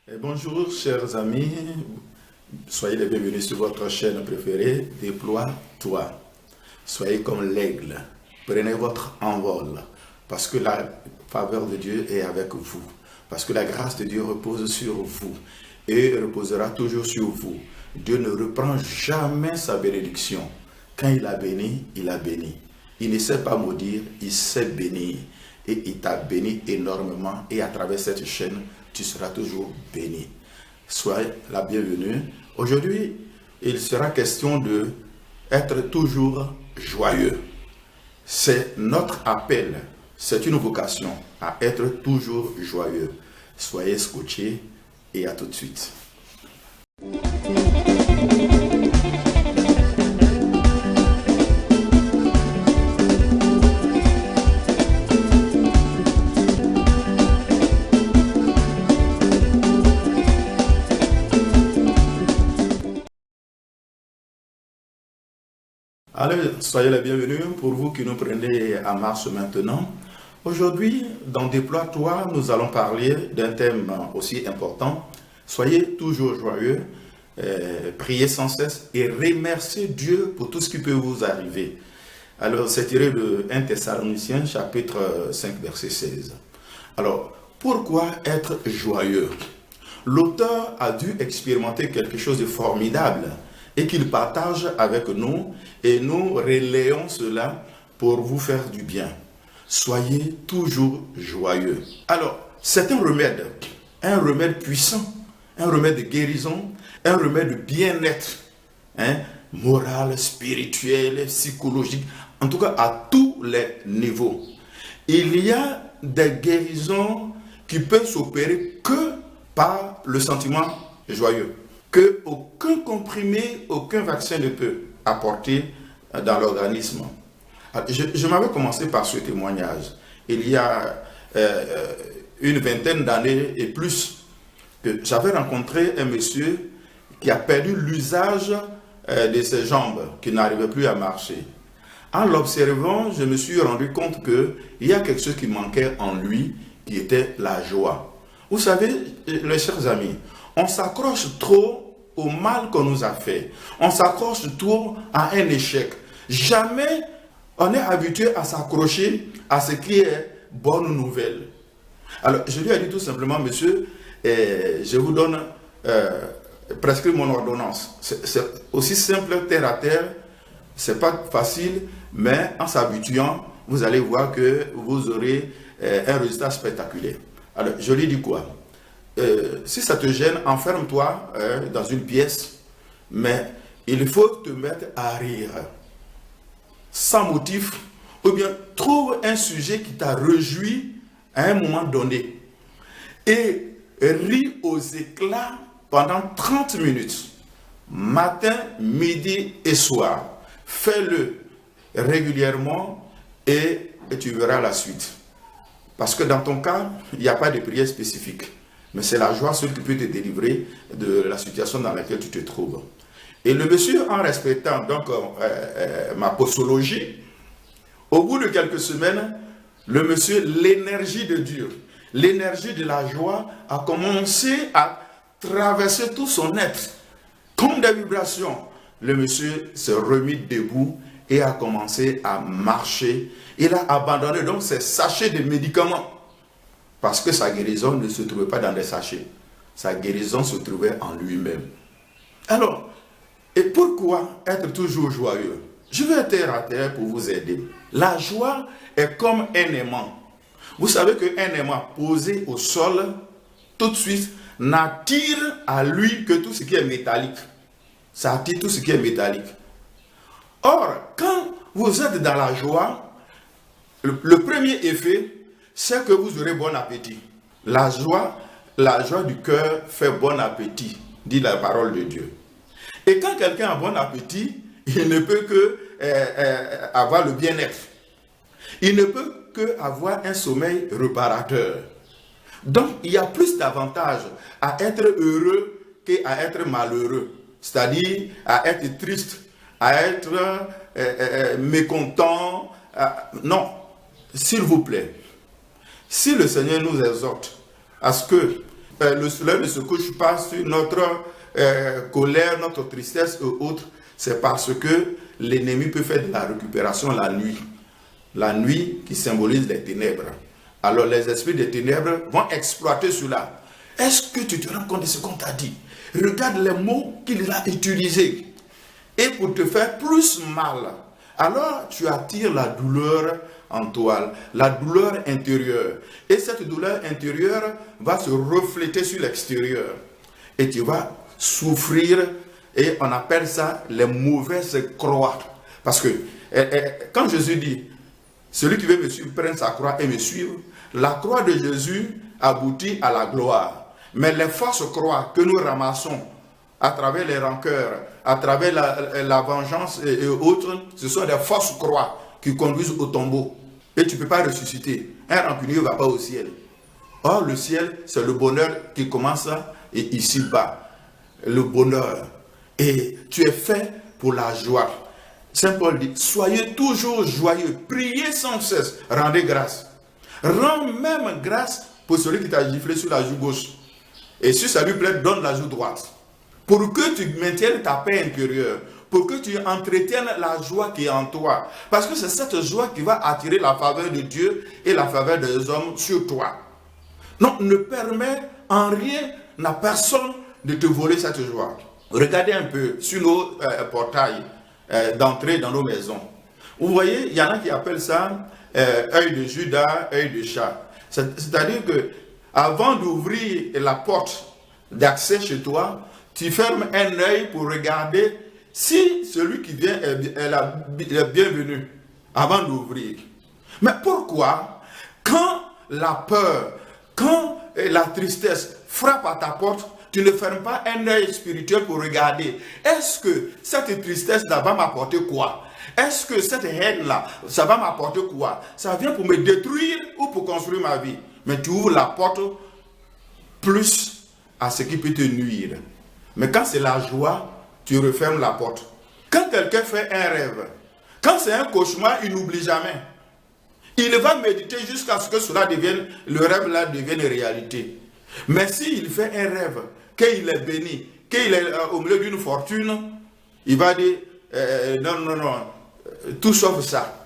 Bonjour chers amis, soyez les bienvenus sur votre chaîne préférée, Déploie-toi. Soyez comme l'aigle, prenez votre envol, parce que la faveur de Dieu est avec vous, parce que la grâce de Dieu repose sur vous et reposera toujours sur vous. Dieu ne reprend jamais sa bénédiction. Quand il a béni, il a béni. Il ne sait pas maudire, il sait bénir. Et il t'a béni énormément et à travers cette chaîne, tu seras toujours béni. Soyez la bienvenue. Aujourd'hui, il sera question de être toujours joyeux. C'est notre appel, c'est une vocation à être toujours joyeux. Soyez scotchés et à tout de suite. Allez, soyez les bienvenus pour vous qui nous prenez en marche maintenant. Aujourd'hui, dans Déploie-toi, nous allons parler d'un thème aussi important. Soyez toujours joyeux, priez sans cesse et remerciez Dieu pour tout ce qui peut vous arriver. Alors, c'est tiré de 1 Thessaloniciens, chapitre 5, verset 16. Alors, pourquoi être joyeux? L'auteur a dû expérimenter quelque chose de formidable et qu'il partage avec nous, et nous relayons cela pour vous faire du bien. Soyez toujours joyeux. Alors, c'est un remède puissant, un remède de guérison, un remède de bien-être, moral, spirituel, psychologique, en tout cas à tous les niveaux. Il y a des guérisons qui peuvent s'opérer que par le sentiment joyeux, que aucun comprimé, aucun vaccin ne peut apporter dans l'organisme. Je m'avais commencé par ce témoignage. Il y a une vingtaine d'années et plus, que j'avais rencontré un monsieur qui a perdu l'usage de ses jambes, qui n'arrivait plus à marcher. En l'observant, je me suis rendu compte qu'il y a quelque chose qui manquait en lui, qui était la joie. Vous savez, les chers amis, on s'accroche trop au mal qu'on nous a fait. On s'accroche trop à un échec. Jamais on est habitué à s'accrocher à ce qui est bonne nouvelle. Alors, je lui ai dit tout simplement, monsieur, je vous donne presque mon ordonnance. C'est aussi simple, terre à terre. C'est pas facile, mais en s'habituant, vous allez voir que vous aurez un résultat spectaculaire. Alors, je lui dis quoi? Si ça te gêne, enferme-toi dans une pièce, mais il faut te mettre à rire, sans motif, ou bien trouve un sujet qui t'a réjoui à un moment donné, et ris aux éclats pendant 30 minutes, matin, midi et soir. Fais-le régulièrement et tu verras la suite. Parce que dans ton cas, il n'y a pas de prière spécifique. Mais c'est la joie seule qui peut te délivrer de la situation dans laquelle tu te trouves. Et le monsieur, en respectant donc ma posologie, au bout de quelques semaines, le monsieur, l'énergie de Dieu, l'énergie de la joie a commencé à traverser tout son être. Comme des vibrations, le monsieur s'est remis debout et a commencé à marcher. Il a abandonné donc ses sachets de médicaments. Parce que sa guérison ne se trouvait pas dans des sachets. Sa guérison se trouvait en lui-même. Alors, et pourquoi être toujours joyeux? Je vais être terre à terre pour vous aider. La joie est comme un aimant. Vous savez qu'un aimant posé au sol, tout de suite, n'attire à lui que tout ce qui est métallique. Ça attire tout ce qui est métallique. Or, quand vous êtes dans la joie, le premier effet, c'est que vous aurez bon appétit. La joie du cœur fait bon appétit, dit la parole de Dieu. Et quand quelqu'un a bon appétit, il ne peut que avoir le bien-être. Il ne peut que avoir un sommeil réparateur. Donc, il y a plus d'avantages à être heureux qu'à être malheureux. C'est-à-dire à être triste, à être mécontent. Non, s'il vous plaît. Si le Seigneur nous exhorte à ce que le soleil ne se couche pas sur notre colère, notre tristesse et autres, c'est parce que l'ennemi peut faire de la récupération la nuit. La nuit qui symbolise les ténèbres. Alors les esprits des ténèbres vont exploiter cela. Est-ce que tu te rends compte de ce qu'on t'a dit? Regarde les mots qu'il a utilisés. Et pour te faire plus mal, alors tu attires la douleur en toi, la douleur intérieure. Et cette douleur intérieure va se refléter sur l'extérieur. Et tu vas souffrir, et on appelle ça les mauvaises croix. Parce que quand Jésus dit, celui qui veut me suivre, prenne sa croix et me suivre, la croix de Jésus aboutit à la gloire. Mais les fausses croix que nous ramassons à travers les rancœurs, à travers la vengeance et autres, ce sont des fausses croix qui conduisent au tombeau. Et tu ne peux pas ressusciter. Un rancunier ne va pas au ciel. Or, le ciel, c'est le bonheur qui commence ici-bas. Le bonheur. Et tu es fait pour la joie. Saint Paul dit, soyez toujours joyeux, priez sans cesse, rendez grâce. Rends même grâce pour celui qui t'a giflé sur la joue gauche. Et si ça lui plaît, donne la joue droite. Pour que tu maintiennes ta paix intérieure, pour que tu entretiennes la joie qui est en toi. Parce que c'est cette joie qui va attirer la faveur de Dieu et la faveur des hommes sur toi. Donc ne permets en rien à personne de te voler cette joie. Regardez un peu sur nos portails d'entrée dans nos maisons. Vous voyez, il y en a qui appellent ça œil de Judas, œil de chat. C'est-à-dire que avant d'ouvrir la porte d'accès chez toi, tu fermes un œil pour regarder si celui qui vient est bienvenu avant d'ouvrir. Mais pourquoi, quand la peur, quand la tristesse frappe à ta porte, tu ne fermes pas un œil spirituel pour regarder, est-ce que cette tristesse-là va m'apporter quoi? Est-ce que cette haine-là, ça va m'apporter quoi? Ça vient pour me détruire ou pour construire ma vie? Mais tu ouvres la porte plus à ce qui peut te nuire. Mais quand c'est la joie, tu refermes la porte. Quand quelqu'un fait un rêve, quand c'est un cauchemar, il n'oublie jamais. Il va méditer jusqu'à ce que cela devienne, le rêve-là devienne réalité. Mais s'il fait un rêve, qu'il est béni, qu'il est au milieu d'une fortune, il va dire, non, tout sauf ça.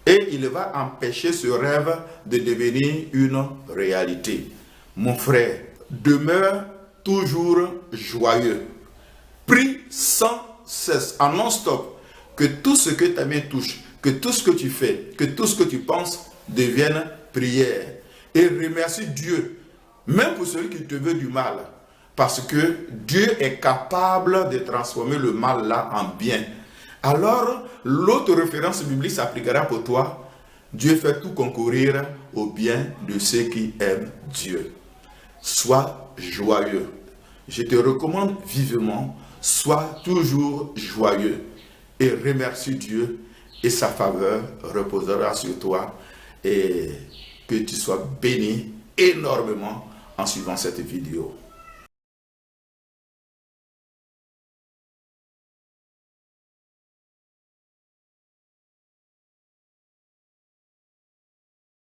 Et il va empêcher ce rêve de devenir une réalité. Mon frère, demeure toujours joyeux. Prie sans cesse, en non-stop, que tout ce que ta main touche, que tout ce que tu fais, que tout ce que tu penses devienne prière. Et remercie Dieu, même pour celui qui te veut du mal. Parce que Dieu est capable de transformer le mal là en bien. Alors, l'autre référence biblique s'appliquera pour toi. Dieu fait tout concourir au bien de ceux qui aiment Dieu. Sois joyeux. Je te recommande vivement, sois toujours joyeux et remercie Dieu et sa faveur reposera sur toi et que tu sois béni énormément en suivant cette vidéo.